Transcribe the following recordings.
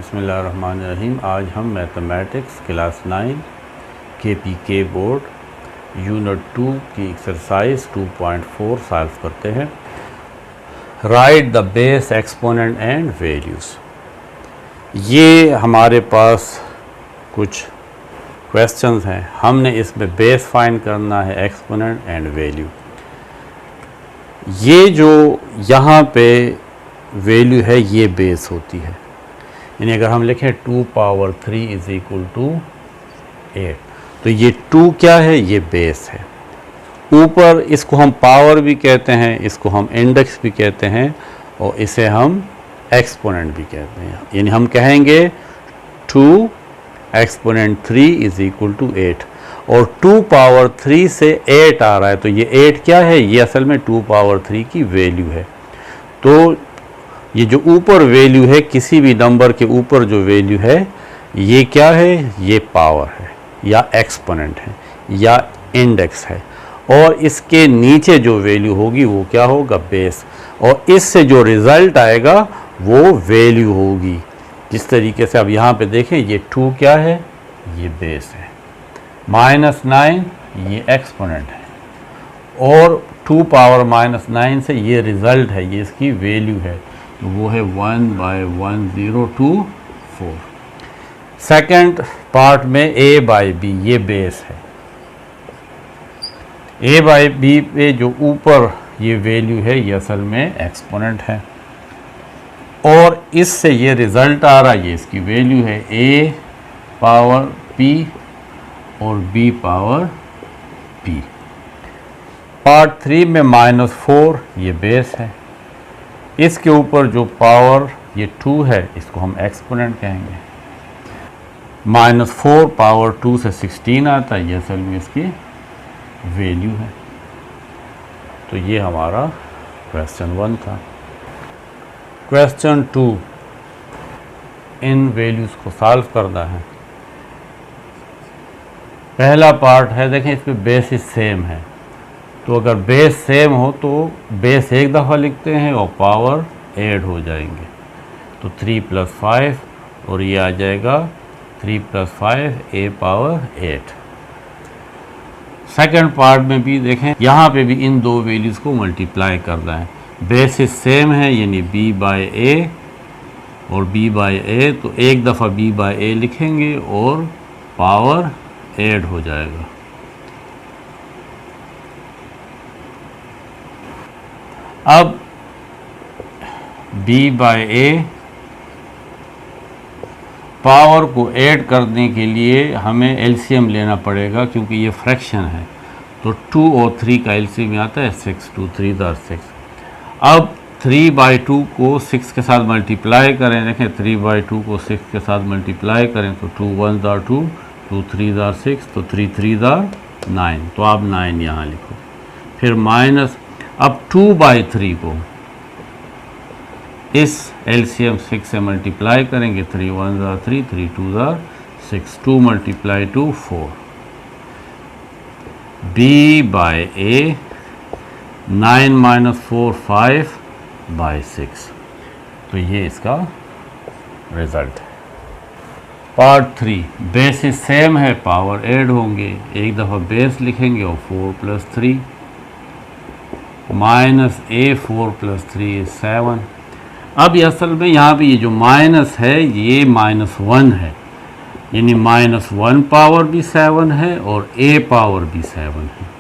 बिस्मिल्लाहिर्रहमानिर्रहीम। आज हम mathematics class 9 KPK board unit 2 की एक्सरसाइज 2.4 सॉल्व करते हैं। Right the base exponent and values. ये हमारे पास कुछ क्वेश्चंस हैं, हमने इसमें बेस फाइंड करना है, एक्सपोनेंट एंड वैल्यू। ये जो यहाँ पे वैल्यू है ये बेस होती है, यानी अगर हम लिखें 2 पावर 3 इज इक्वल टू 8, तो ये 2 क्या है, ये बेस है। ऊपर इसको हम पावर भी कहते हैं, इसको हम इंडेक्स भी कहते हैं और इसे हम एक्सपोनेंट भी कहते हैं। यानी हम कहेंगे 2 एक्सपोनेंट 3 इज इक्वल टू 8 और 2 पावर 3 से 8 आ रहा है, तो ये 8 क्या है, ये असल में 2 पावर 3 की वैल्यू है। तो ये जो ऊपर वैल्यू है, किसी भी नंबर के ऊपर जो वैल्यू है, ये क्या है, ये पावर है या एक्सपोनेंट है या इंडेक्स है, और इसके नीचे जो वैल्यू होगी वो क्या होगा, बेस, और इससे जो रिज़ल्ट आएगा वो वैल्यू होगी। जिस तरीके से अब यहाँ पे देखें, ये 2 क्या है, ये बेस है, -9 ये एक्सपोनेंट है और 2 पावर -9 से ये रिज़ल्ट है, ये इसकी वैल्यू है, तो वो है 1/1024। सेकंड पार्ट में a/b ये बेस है। a/b पे जो ऊपर ये वैल्यू है ये असल में एक्सपोनेंट है और इससे ये रिज़ल्ट आ रहा है, ये इसकी वैल्यू है, a पावर p और b पावर p। पार्ट 3 में -4 ये बेस है, इसके ऊपर जो पावर ये 2 है इसको हम एक्सपोनेंट कहेंगे। -4 पावर 2 से 16 आता है, ये असल में इसकी वैल्यू है। तो ये हमारा क्वेश्चन 1 था। क्वेश्चन 2, इन वैल्यूज़ को सॉल्व करना है। पहला पार्ट है, देखें इसमें बेसिस सेम है, तो अगर बेस सेम हो तो बेस एक दफ़ा लिखते हैं और पावर ऐड हो जाएंगे, तो 3 + 5 और ये आ जाएगा 3 + 5 a पावर 8। सेकंड पार्ट में भी देखें, यहाँ पे भी इन दो वैल्यूज़ को मल्टीप्लाई करना है। बेसिस सेम है, यानी b/a और b/a, तो एक दफ़ा b/a लिखेंगे और पावर ऐड हो जाएगा। अब b/a पावर को ऐड करने के लिए हमें एलसीएम लेना पड़ेगा, क्योंकि ये फ्रैक्शन है, तो 2 और 3 का एलसीएम आता है 6, 2 3 = 6। अब 3/2 को 6 के साथ मल्टीप्लाई करें, देखें 3/2 को 6 के साथ मल्टीप्लाई करें तो 2 1 = 2, 2 3 = 6, तो 3 3 = 9, तो आप 9 यहाँ लिखो। फिर माइनस, अब 2/3 को इस एलसीएम 6 से मल्टीप्लाई करेंगे, 3 1 = 3, 3 2 = 6, 2 × 2 4। b/a 9 - 4 5/6, तो ये इसका रिज़ल्ट है। पार्ट 3, बेसिस सेम है, पावर ऐड होंगे, एक दफ़ा बेस लिखेंगे और 4 + 3 -a 4 + 3 = 7। अब ये असल में यहाँ पे ये जो माइनस है ये -1 है, यानी -1 पावर भी 7 है और a पावर भी 7 है।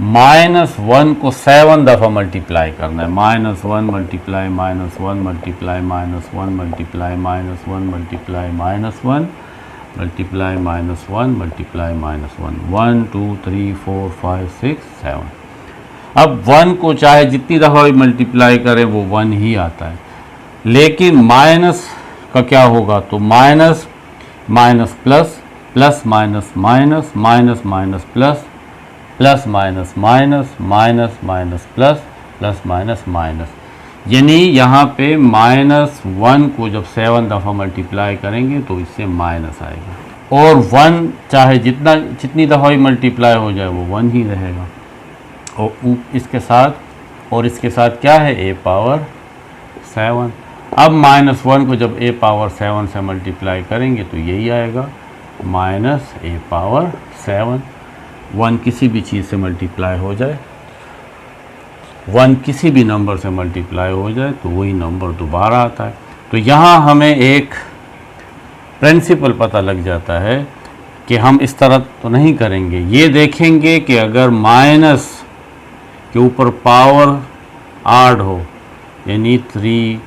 -1 को 7 दफ़ा मल्टीप्लाई करना है, -1 × -1 × -1 × -1 × -1 × -1 -1 1 2 3 4 5 6 7। अब 1 को चाहे जितनी दफ़ा भी मल्टीप्लाई करें वो 1 ही आता है, लेकिन माइनस का क्या होगा, तो minus minus plus, plus minus minus, minus minus plus, plus minus minus, minus minus plus, plus minus minus, यानी यहाँ पे -1 को जब 7 दफ़ा मल्टीप्लाई करेंगे तो इससे माइनस आएगा, और 1 चाहे जितनी दफ़ा भी मल्टीप्लाई हो जाए वो 1 ही रहेगा। और इसके साथ क्या है, a पावर 7। अब -1 को जब a पावर 7 से मल्टीप्लाई करेंगे तो यही आएगा -a पावर 7। 1 किसी भी चीज़ से मल्टीप्लाई हो जाए, 1 किसी भी नंबर से मल्टीप्लाई हो जाए तो वही नंबर दोबारा आता है। तो यहाँ हमें एक प्रिंसिपल पता लग जाता है कि हम इस तरह तो नहीं करेंगे, ये देखेंगे कि अगर माइनस के ऊपर पावर आड हो यानी 3,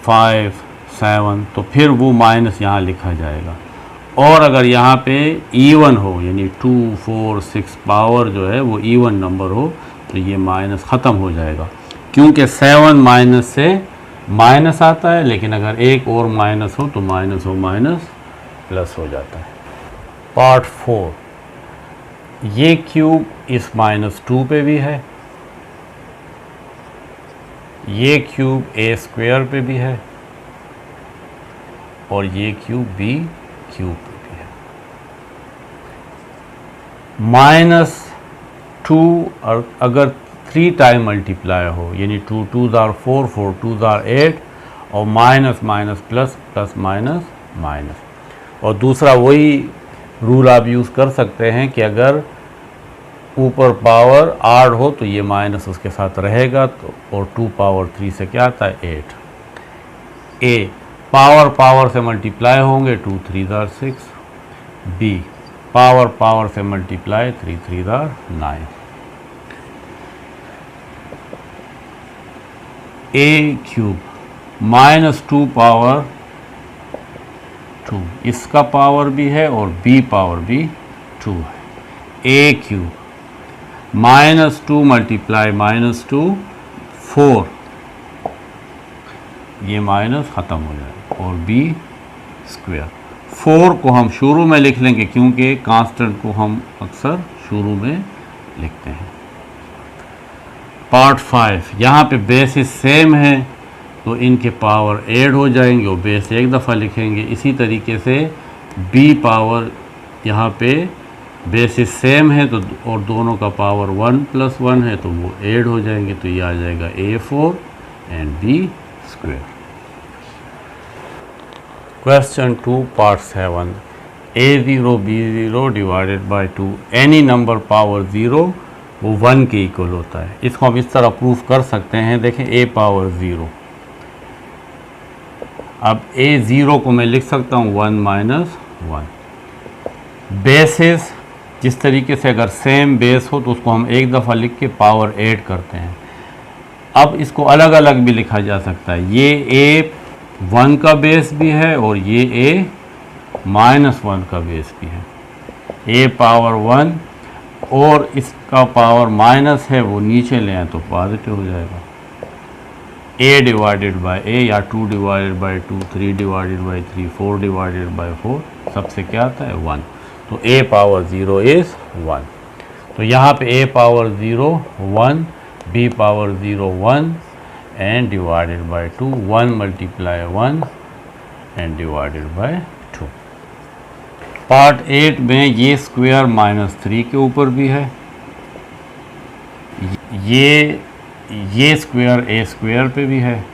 5, 7 तो फिर वो माइनस यहाँ लिखा जाएगा। और अगर यहाँ पे इवन हो यानी 2, 4, 6 पावर जो है वो इवन नंबर हो तो ये माइनस ख़त्म हो जाएगा, क्योंकि 7 माइनस से माइनस आता है, लेकिन अगर एक और माइनस हो तो माइनस हो माइनस प्लस हो जाता है। पार्ट 4, ये क्यूब इस -2 पे भी है, ये क्यूब a² पे भी है और ये क्यूब b³ पे भी है। -2 अगर 3 टाइम मल्टीप्लाई हो यानी 2 2s are 4, 4 2s are 8 और minus minus plus plus minus minus. और दूसरा वही रूल आप यूज़ कर सकते हैं कि अगर ऊपर पावर आड हो तो ये माइनस उसके साथ रहेगा, तो और 2 पावर 3 से क्या आता है 8। a पावर पावर से मल्टीप्लाई होंगे 2 3s are 6, b power power से multiply 3 3s are 9। a³ -2 power 2 इसका पावर भी है और b पावर भी 2 है। a³ -2 मल्टीप्लाई -2 4, ये माइनस ख़त्म हो जाएगा और b²। 4 को हम शुरू में लिख लेंगे क्योंकि कांस्टेंट को हम अक्सर शुरू में लिखते हैं। पार्ट 5, यहाँ पे बेसिस सेम है तो इनके पावर ऐड हो जाएंगे और बेस एक दफ़ा लिखेंगे। इसी तरीके से b पावर यहाँ पे बेसिस सेम है तो और दोनों का पावर 1 + 1 है तो वो ऐड हो जाएंगे, तो ये आ जाएगा a4 and b²। Question 2 part 7, a0 b0 divided by 2 any number power 0 वो 1 के इक्वल होता है। इसको हम इस तरह प्रूफ कर सकते हैं। देखें a पावर 0, अब a0 को मैं लिख सकता हूँ 1 - 1। बेसिस जिस तरीके से अगर सेम बेस हो तो उसको हम एक दफ़ा लिख के पावर ऐड करते हैं। अब इसको अलग अलग भी लिखा जा सकता है, ये a1 का बेस भी है और ये a-1 का बेस भी है। a पावर 1 और इसका पावर माइनस है वो नीचे ले आए तो पॉजिटिव हो जाएगा। a डिवाइडेड बाय a या 2 divided by 2, 3 divided bye 3, 4 divided by 4 सबसे क्या आता है 1, तो a पावर 0 इज़ 1। तो यहाँ पे a power 0 1, b power 0 1 and divided by 2, 1 multiply 1 and divided by 2। Part 8 में ये स्क्वायर -3 के ऊपर भी है, ये स्क्वायर a² पे भी है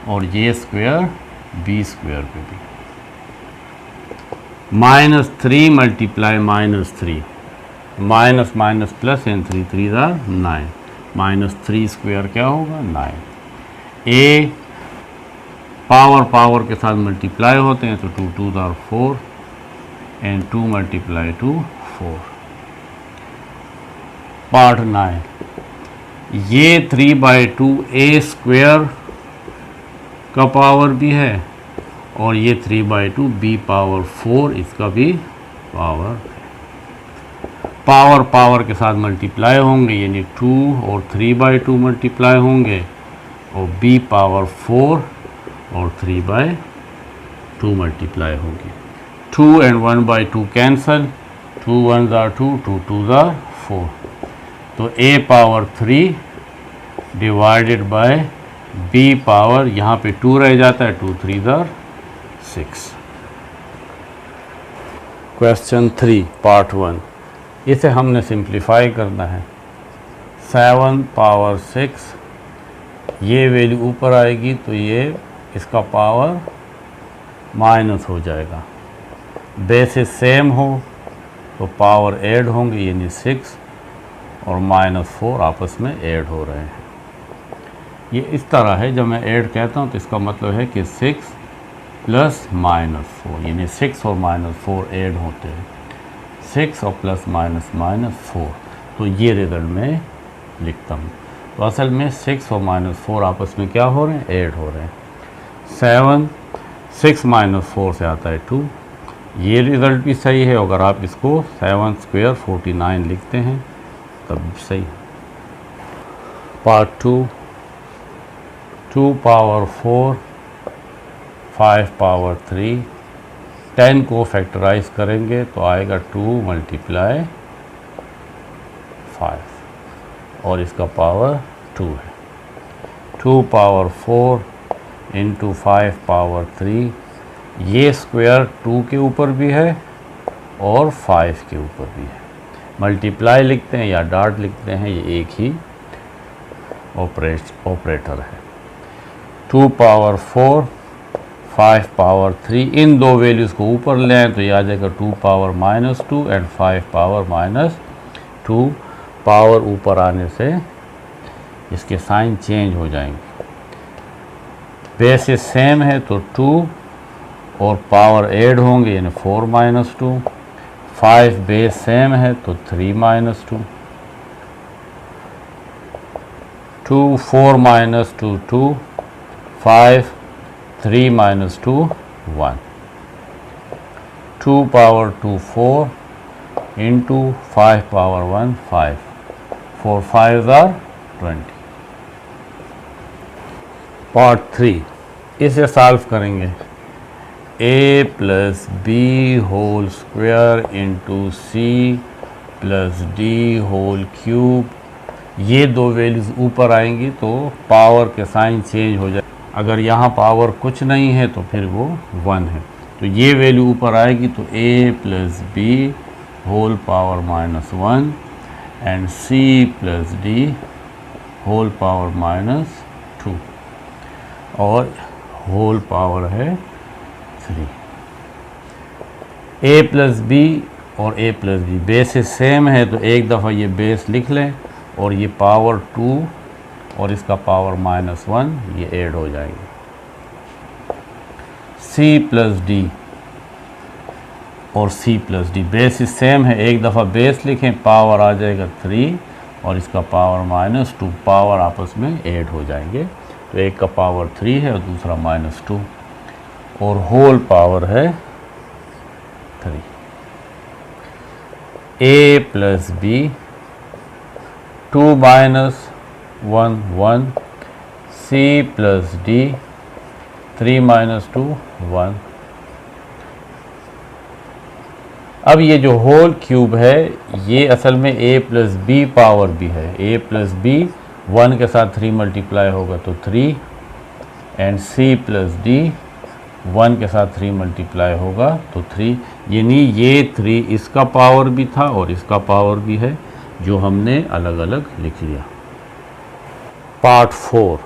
और ये स्क्वायर b² पे भी। -3 multiply -3, minus minus plus and 3 3s are 9, -3² क्या होगा 9। a पावर पावर के साथ मल्टीप्लाई होते हैं तो 2 2s are 4 एंड 2 × 2 4। पार्ट 9, ये 3/2 a² का पावर भी है और ये 3/2 b पावर 4 इसका भी पावर है। पावर पावर के साथ मल्टीप्लाई होंगे यानी 2 और 3/2 मल्टीप्लाई होंगे और b पावर 4 और 3/2 मल्टीप्लाई होगी। 2 and 1/2 cancel, 2 1s are 2, 2 2s are 4, तो a power 3 divided bye b power, यहाँ पे 2 रह जाता है, 2 3s are 6। क्वेश्चन 3 पार्ट 1, इसे हमने सिंप्लीफाई करना है। 7 पावर 6 ये वैल्यू ऊपर आएगी तो ये इसका पावर माइनस हो जाएगा। बेसिस सेम हो तो पावर ऐड होंगे, यानी 6 और -4 आपस में ऐड हो रहे हैं। ये इस तरह है, जब मैं ऐड कहता हूँ तो इसका मतलब है कि 6 प्लस -4, यानी 6 और -4 ऐड होते हैं, 6 और प्लस माइनस -4, तो ये रिजल्ट में लिखता हूँ। तो असल में 6 और -4 आपस में क्या हो रहे हैं, ऐड हो रहे हैं। 7 6 -4 से आता है 2, ये रिज़ल्ट भी सही है। अगर आप इसको 7 स्क्वायर 49 लिखते हैं तब भी सही। पार्ट 2, 2 पावर 4 5 पावर 3, 10 को फैक्टराइज करेंगे तो आएगा 2 मल्टीप्लाई 5 और इसका पावर 2 है। 2 पावर 4 इंटू 5 पावर 3, ये स्क्वायर 2 के ऊपर भी है और 5 के ऊपर भी है। मल्टीप्लाई लिखते हैं या डॉट लिखते हैं, ये एक ही ऑपरेटर है। 2 पावर 4 5 पावर 3, इन दो वैल्यूज़ को ऊपर लें तो ये आ जाएगा 2 पावर -2 एंड 5 पावर -2। पावर ऊपर आने से इसके साइन चेंज हो जाएंगे। बेसिस सेम है तो 2 और पावर ऐड होंगे, यानी 4 -2। 5 बेस सेम है तो 3 -2। 2 4 -2 2, 5 3 -2 1। 2 power 2 4 into 5 power 1 5, 4 5 are 20। Part 3, इसे सॉल्व करेंगे। a plus B whole square into C plus D whole cube, ये दो वैल्यूज़ ऊपर आएंगी तो पावर के साइन चेंज हो जाए। अगर यहाँ पावर कुछ नहीं है तो फिर वो 1 है, तो ये वैल्यू ऊपर आएगी तो a plus B whole power -1 and c plus D whole power -2 और होल पावर है 3। a प्लस बी और a plus B basis same है तो एक दफ़ा ये बेस लिख लें और ये पावर 2 और इसका पावर -1 ये ऐड हो जाएंगे। c प्लस डी और c plus D basis same है, एक दफ़ा बेस लिखें, पावर आ जाएगा 3 और इसका पावर -2, पावर आपस में ऐड हो जाएंगे। तो एक का पावर 3 है और दूसरा -2 और होल पावर है 3। a plus B 2 -1 1, c plus D 3 -2 1। अब ये जो होल क्यूब है ये असल में a प्लस बी पावर भी है। a प्लस बी 1 के साथ 3 मल्टीप्लाई होगा तो 3 एंड c प्लस डी 1 के साथ 3 मल्टीप्लाई होगा तो 3, यानी ये 3 इसका पावर भी था और इसका पावर भी है, जो हमने अलग अलग लिख लिया। पार्ट 4,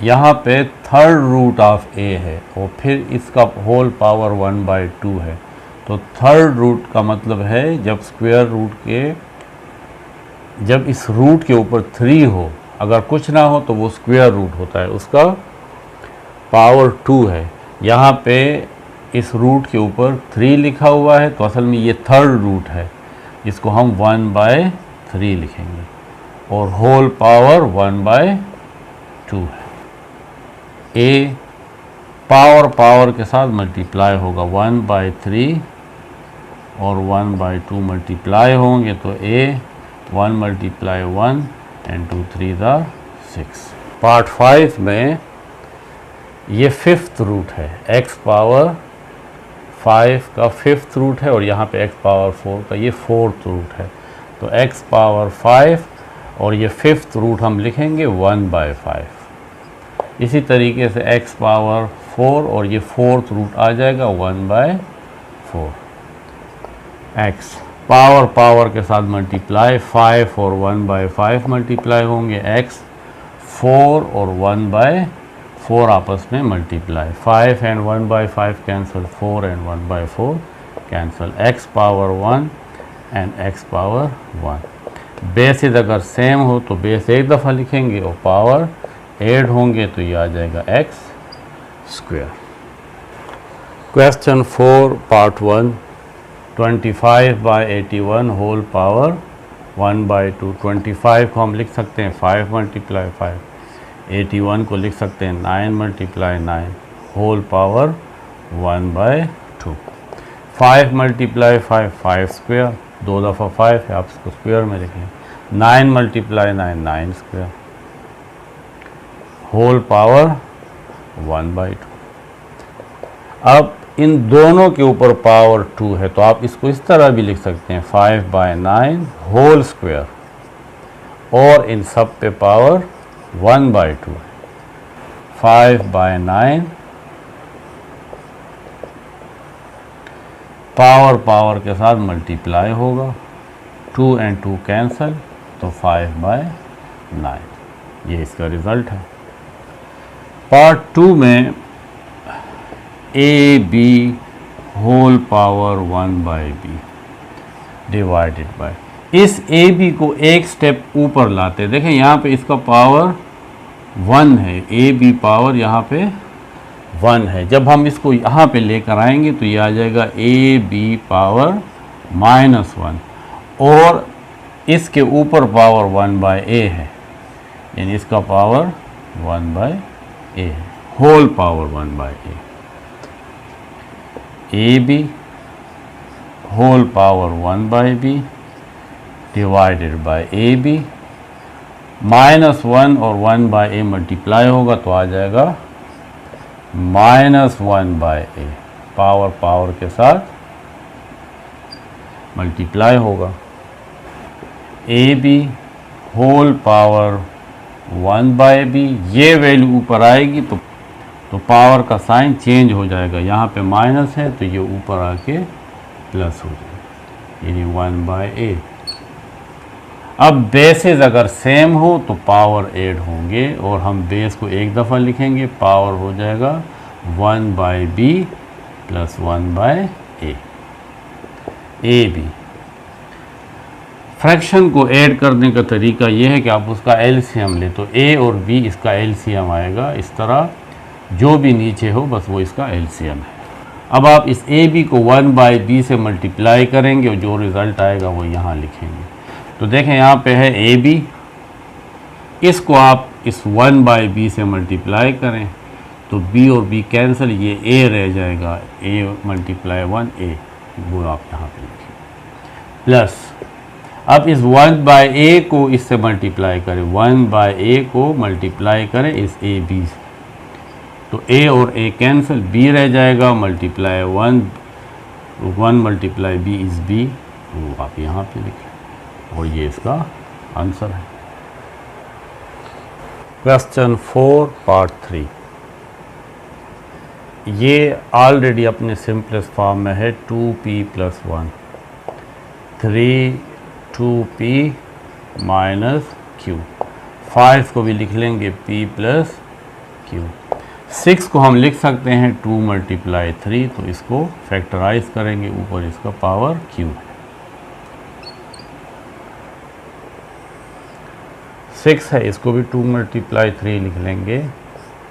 यहाँ पे थर्ड रूट ऑफ a है और फिर इसका होल पावर 1/2 है। तो थर्ड रूट का मतलब है जब स्क्वायर रूट के, जब इस रूट के ऊपर 3 हो, अगर कुछ ना हो तो वो स्क्वायर रूट होता है, उसका पावर 2 है। यहाँ पे इस रूट के ऊपर 3 लिखा हुआ है तो असल में ये थर्ड रूट है, इसको हम 1/3 लिखेंगे और होल पावर 1/2 है। a पावर के साथ मल्टीप्लाई होगा, 1/3 और 1/2 मल्टीप्लाई होंगे तो a 1 × 1 and 2 3 are 6। पार्ट 5 में ये फिफ्थ रूट है, x पावर 5 का फिफ्थ रूट है और यहाँ पे x पावर 4 का ये फोर्थ रूट है। तो x पावर 5 और ये फिफ्थ रूट हम लिखेंगे 1/5। इसी तरीके से x पावर 4 और ये फोर्थ रूट आ जाएगा 1/4। x पावर पावर के साथ मल्टीप्लाई, 5 और 1/5 मल्टीप्लाई होंगे, x 4 और 1/4 आपस में multiply, 5 and 1/5 cancel, 4 and 1/4 cancel, x power 1 and x power 1। Basis अगर सेम हो तो बेस एक दफ़ा लिखेंगे और पावर ऐड होंगे तो ये आ जाएगा x²। Question 4 part 1, 25/81 whole power 1/2। 25 को हम लिख सकते हैं 5 × 5, 81 को लिख सकते हैं 9 × 9 होल पावर 1/2। 5 × 5 5², 2 दफ़ा 5 है, आप इसको स्क्वायर में लिखें, 9 × 9 9² होल पावर 1/2। अब इन दोनों के ऊपर पावर 2 है तो आप इसको इस तरह भी लिख सकते हैं 5/9 होल स्क्वायर, और इन सब पे पावर 1/2 है। 5/9 पावर पावर के साथ मल्टीप्लाई होगा, 2 एंड 2 कैंसल तो 5/9, ये इसका रिज़ल्ट है। पार्ट 2 में AB whole power 1/b divided by, इस AB को एक स्टेप ऊपर लाते, देखें यहाँ पे इसका पावर 1 है, AB पावर यहाँ पे 1 है, जब हम इसको यहाँ पे लेकर आएंगे तो ये आ जाएगा AB पावर -1, और इसके ऊपर पावर 1/a है, यानी इसका पावर 1/a है, whole power 1/a। AB whole power 1/b divided by AB, -1 और 1/a मल्टीप्लाई होगा तो आ जाएगा -1/a, पावर पावर के साथ मल्टीप्लाई होगा। AB होल पावर 1/b, ये वैल्यू ऊपर आएगी तो पावर का साइन चेंज हो जाएगा, यहाँ पे माइनस है तो ये ऊपर आके प्लस हो जाएगा, यानी 1/a। अब बेसेस अगर सेम हो तो पावर ऐड होंगे, और हम बेस को एक दफ़ा लिखेंगे, पावर हो जाएगा 1/b + 1/a। AB फ्रैक्शन को ऐड करने का तरीका यह है कि आप उसका एलसीएम ले, तो a और b इसका एलसीएम आएगा, इस तरह जो भी नीचे हो बस वो इसका एलसीएम है। अब आप इस AB को 1/b से मल्टीप्लाई करेंगे और जो रिज़ल्ट आएगा वो यहाँ लिखेंगे। तो देखें यहाँ पे है AB, इसको आप इस 1/b से मल्टीप्लाई करें तो b और b कैंसिल, ये a रह जाएगा, a × 1a, वो आप यहाँ पे लिखें, प्लस अब इस 1/a को इससे मल्टीप्लाई करें, 1/a को मल्टीप्लाई करें इस AB से, तो a और a कैंसिल, b रह जाएगा, मल्टीप्लाई 1 × b इज़ b, वो आप यहाँ पे लिखें, और ये इसका आंसर है। क्वेश्चन 4 पार्ट 3, ये ऑलरेडी अपने सिंपलेस्ट फॉर्म में है, 2p + 1 3 2p - q, 5 को भी लिख लेंगे p + q, 6 को हम लिख सकते हैं 2 × 3, तो इसको फैक्टराइज करेंगे, ऊपर इसका पावर q है। 6 है, इसको भी 2 × 3 लिख लेंगे,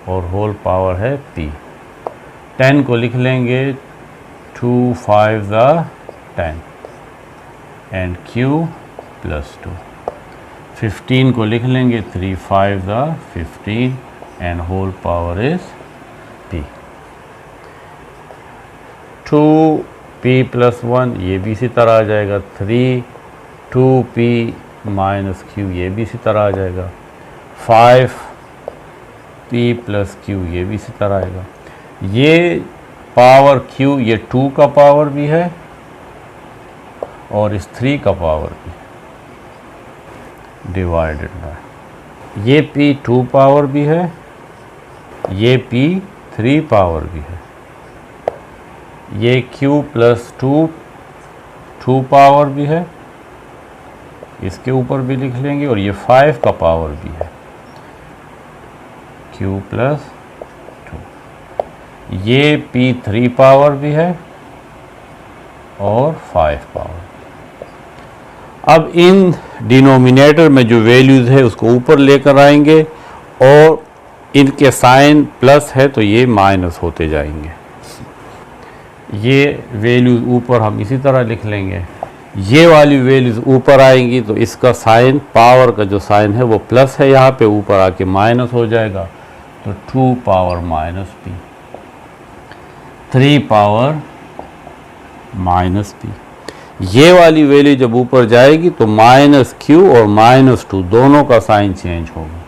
और होल पावर है p। 10 को लिख लेंगे 2 5 10 एंड q + 2। 15 को लिख लेंगे 3 5 15 and whole power is p। 2p + 1 ये भी इसी तरह आ जाएगा, 3 2p - q ये भी इसी तरह आ जाएगा, 5p + q ये भी इसी तरह आएगा। ये पावर q, ये 2 का पावर भी है और इस 3 का पावर भी, डिवाइडेड बाय ये p 2 पावर भी है, ये p 3 पावर भी है, ये q + 2 2 पावर भी है, इसके ऊपर भी लिख लेंगे, और ये 5 का पावर भी है, q प्लस 2। ये p 3 पावर भी है और 5 पावर। अब इन डिनोमिनेटर में जो वैल्यूज़ है उसको ऊपर लेकर आएंगे, और इनके साइन प्लस है तो ये माइनस होते जाएंगे। ये वैल्यूज़ ऊपर हम इसी तरह लिख लेंगे, ये वाली वैल्यूज़ ऊपर आएंगी तो इसका साइन, पावर का जो साइन है वो प्लस है, यहाँ पे ऊपर आके माइनस हो जाएगा, तो 2 power minus p, 3 power minus p। ये वाली वैल्यू जब ऊपर जाएगी तो माइनस q और माइनस 2 दोनों का साइन चेंज होगा,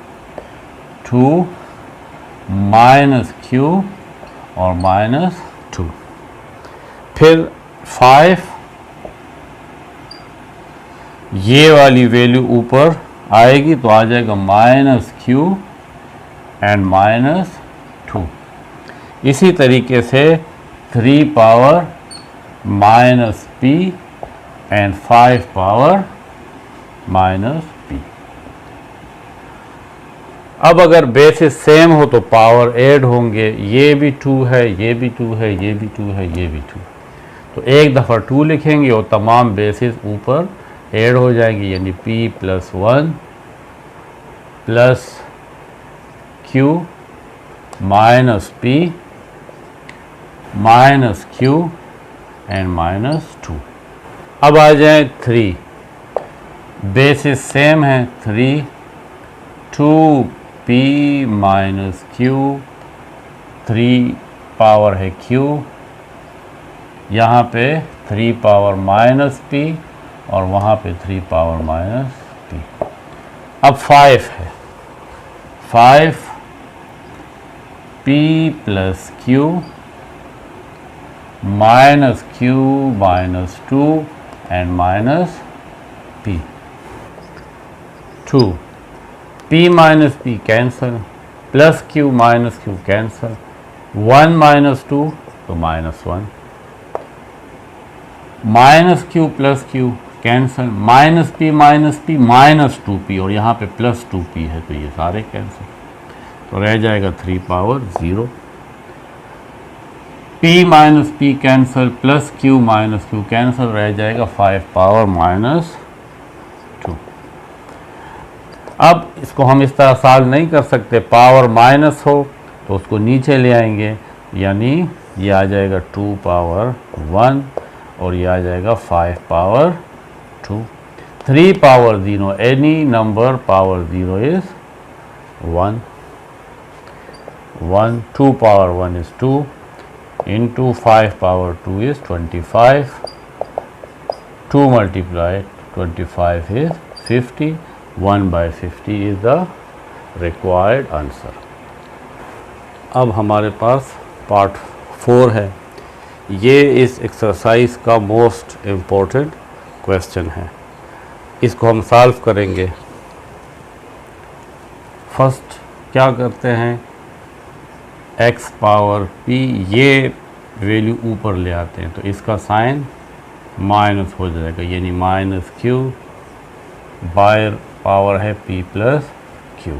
2 माइनस q और माइनस 2। फिर 5, ये वाली वैल्यू ऊपर आएगी तो आ जाएगा माइनस q एंड माइनस 2। इसी तरीके से 3 power minus p and 5 power minus p। अब अगर बेसिस सेम हो तो पावर ऐड होंगे, ये भी 2 है, ये भी 2 है, ये भी 2 है, ये भी 2, तो एक दफ़ा 2 लिखेंगे और तमाम बेसिस ऊपर ऐड हो जाएंगे, यानी p plus 1 plus q minus p minus q and minus 2। अब आ जाए 3, बेसिस सेम है, 3, 2p माइनस q, 3 पावर है q, यहाँ पे 3 पावर माइनस p और वहाँ पे 3 पावर माइनस p। अब 5 है, 5 p plus q minus q minus 2 and minus p। 2 p minus p cancel, plus q minus q cancel, 1 minus 2 तो minus 1, minus q plus q cancel, minus p minus 2p, और यहाँ पे plus 2p है तो ये सारे cancel, तो रह जाएगा 3 power 0। p minus p cancel, plus q minus q cancel, रह जाएगा 5 पावर माइनस 2। अब इसको हम इस तरह सॉल्व नहीं कर सकते, पावर माइनस हो तो उसको नीचे ले आएंगे, यानी ये आ जाएगा 2 पावर 1 और ये आ जाएगा 5 power 2। 3 power 0, any number power 0 is 1, 1, 2 power 1 is 2 into 5 power 2 is 25, 2 multiplied 25 is 50, 1 by 50 is the required answer। अब हमारे पास पार्ट 4 है, ये इस एक्सरसाइज का मोस्ट इम्पोर्टेंट क्वेश्चन है, इसको हम सॉल्व करेंगे। फर्स्ट क्या करते हैं, x पावर p, ये वैल्यू ऊपर ले आते हैं तो इसका साइन माइनस हो जाएगा, यानी माइनस q बाय पावर है p plus q,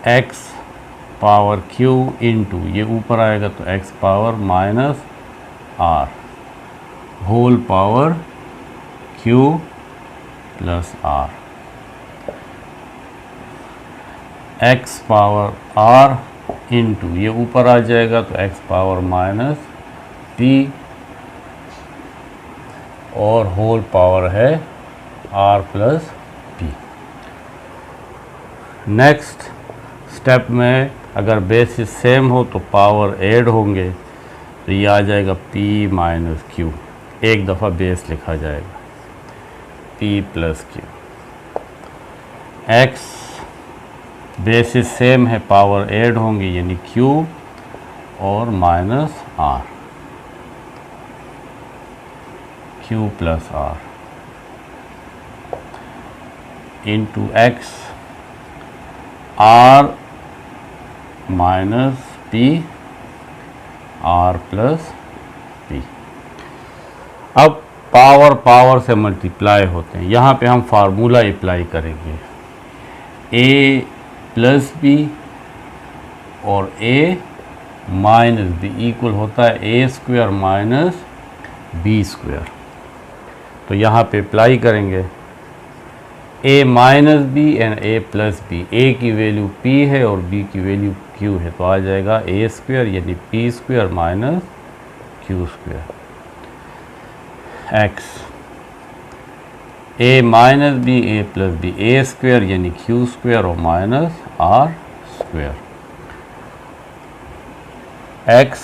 x power q into ये ऊपर आएगा तो x power minus r whole power q plus r, x power r into ये ऊपर आ जाएगा तो x पावर माइनस p और होल पावर है r plus p। Next step में अगर बेसिस सेम हो तो पावर ऐड होंगे, तो ये आ जाएगा p माइनस q, एक दफ़ा बेस लिखा जाएगा p प्लस q। x बेसिस सेम है, पावर ऐड होंगे, यानी q और minus r, q plus r into x r minus p r plus p। अब पावर पावर से मल्टीप्लाई होते हैं, यहाँ पे हम फार्मूला अप्लाई करेंगे, a प्लस बी और a माइनस बी इक्वल होता है A square minus B square. तो यहाँ पे अप्लाई करेंगे a minus B and a plus B, a की वैल्यू p है और b की वैल्यू q है, तो आ जाएगा a स्क्वायर यानी p square minus q square x, a minus B a plus B, a square यानी q स्क्वायर और minus r square. x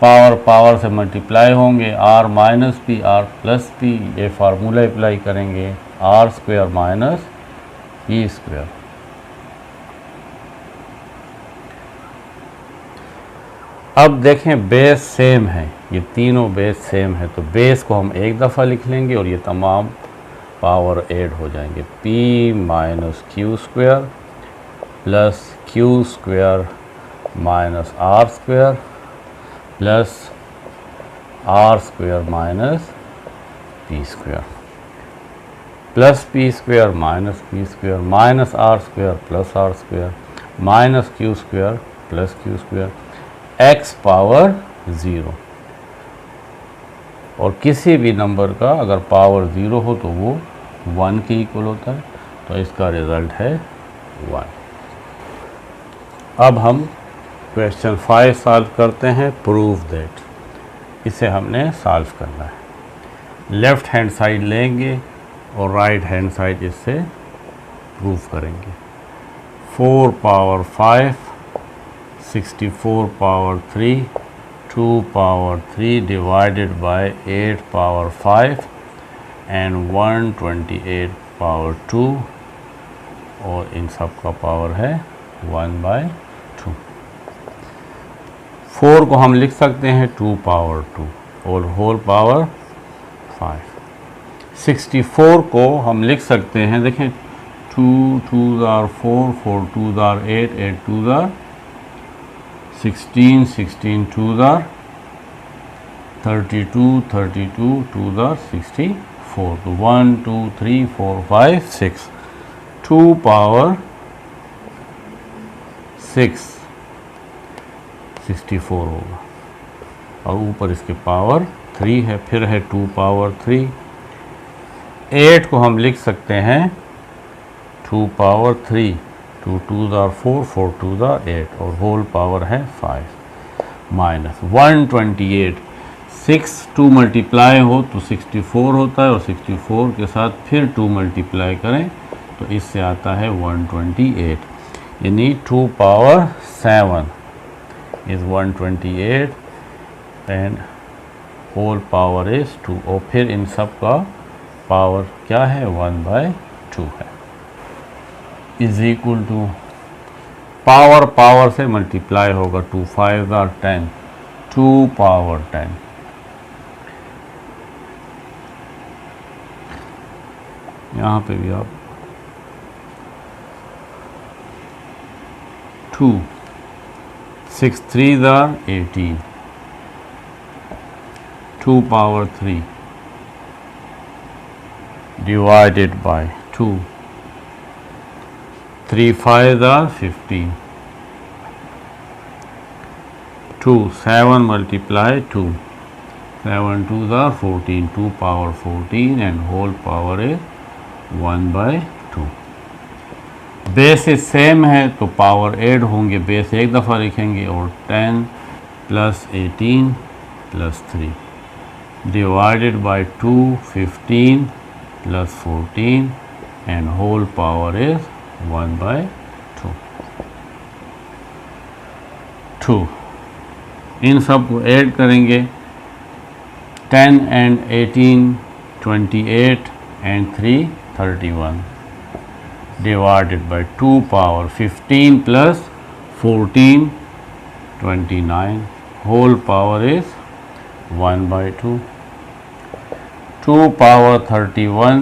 power power से मल्टीप्लाई होंगे, r minus P r plus P, ये formula apply करेंगे, r square minus P square. अब देखें base same है, ये तीनों बेस सेम है, तो बेस को हम एक दफ़ा लिख लेंगे और ये तमाम पावर ऐड हो जाएंगे, p minus Q square plus Q square minus R square plus R square minus P square plus P square minus P square minus R square plus R square minus Q square plus Q square X power 0। और किसी भी number का अगर power 0 हो तो वो 1 के equal होता है, तो इसका रिज़ल्ट है 1। अब हम क्वेश्चन 5 सॉल्व करते हैं, प्रूव दैट। इसे हमने सॉल्व करना है, लेफ़्ट हैंड साइड लेंगे और राइट हैंड साइड इससे प्रूव करेंगे। 4 power 5, 64 power 3, 2 power 3 divided bye 8 power 5 and 128 power 2, और इन सब का पावर है 1/2। 4 को हम लिख सकते हैं 2 पावर 2 और होल पावर 5। 64 को हम लिख सकते हैं, देखें 2 2s are 4, 4 2s are 8, 8 2s are 16, 16 2s are 32, 32 2s are 64। तो 1 2 3 4 5 6, 2 पावर 6 64 होगा, और ऊपर इसके पावर 3 है, फिर है 2 पावर 3। 8 को हम लिख सकते हैं 2 power 3, 2 2s are 4, 4 2s are 8, और होल पावर है 5 माइनस 128। 6 2 मल्टीप्लाई हो तो 64 होता है, और 64 के साथ फिर 2 मल्टीप्लाई करें तो इससे आता है 128, यानी 2 power 7 is 128 and whole power is 2, और फिर इन सब का पावर क्या है 1/2 है, is equal to power power से मल्टीप्लाई होगा, 2 5s are 10, 2 पावर 10। यहाँ पे भी आप 2 6 3s are 18, 2 power 3 divided by 2, 3 5s are 15, 2 7 multiply 2, 7 2s are 14, 2 power 14 and whole power is 1/2। Base same है तो पावर ऐड होंगे, बेस एक दफ़ा लिखेंगे, और 10 plus 18 plus 3 divided by 2, 15 plus 14 and whole power is 1/2। 2 इन सब को ऐड करेंगे, 10 and 18 28 and 3 31 divided by 2 power 15 plus 14 29, whole power is 1/2। 2 power 31,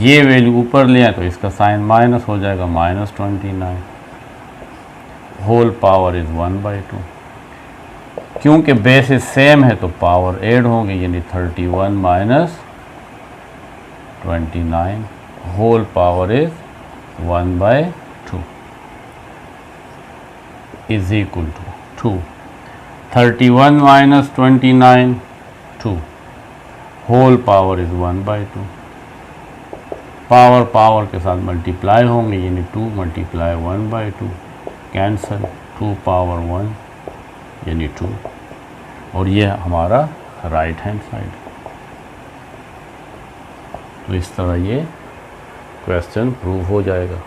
ये वैल्यू ऊपर ले आए तो इसका साइन माइनस हो जाएगा, -29, होल पावर इज 1/2। क्योंकि बेसिस सेम है तो पावर ऐड होंगे, यानी 31 minus 29 whole power is 1/2 is equal to 2। 31 minus 29 2 whole power is 1/2। Power power के साथ मल्टीप्लाई होंगे, यानी 2 मल्टीप्लाई 1/2 कैंसल, 2 पावर 1 यानी 2, और ये हमारा राइट हैंड साइड। तो इस तरह ये क्वेश्चन प्रूव हो जाएगा।